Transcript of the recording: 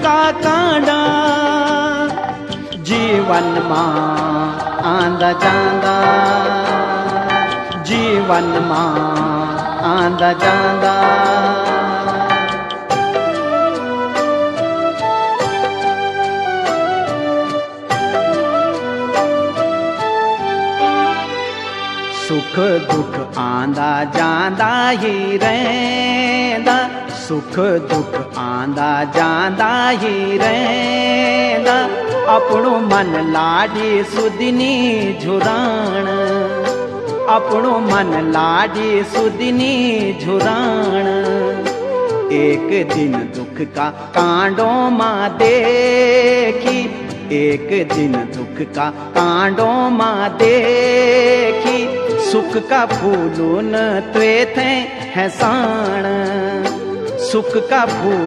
का कांडा जीवन मां आंदा जांदा, जीवन मां आंदा जांदा। सुख दुख आंदा जांदा ही रहिंदा, सुख दुख आंदा जांदा ही रहिंदा। अपनो मन लाडी सुदिनी झुराण, अपनो मन लाडी सुदिनी झुराण। एक दिन दुख का कांडों मां देखी, एक दिन दुख का कांडों मां देखी। सुख का फूलून त्वे थे है साण, सुख का फूल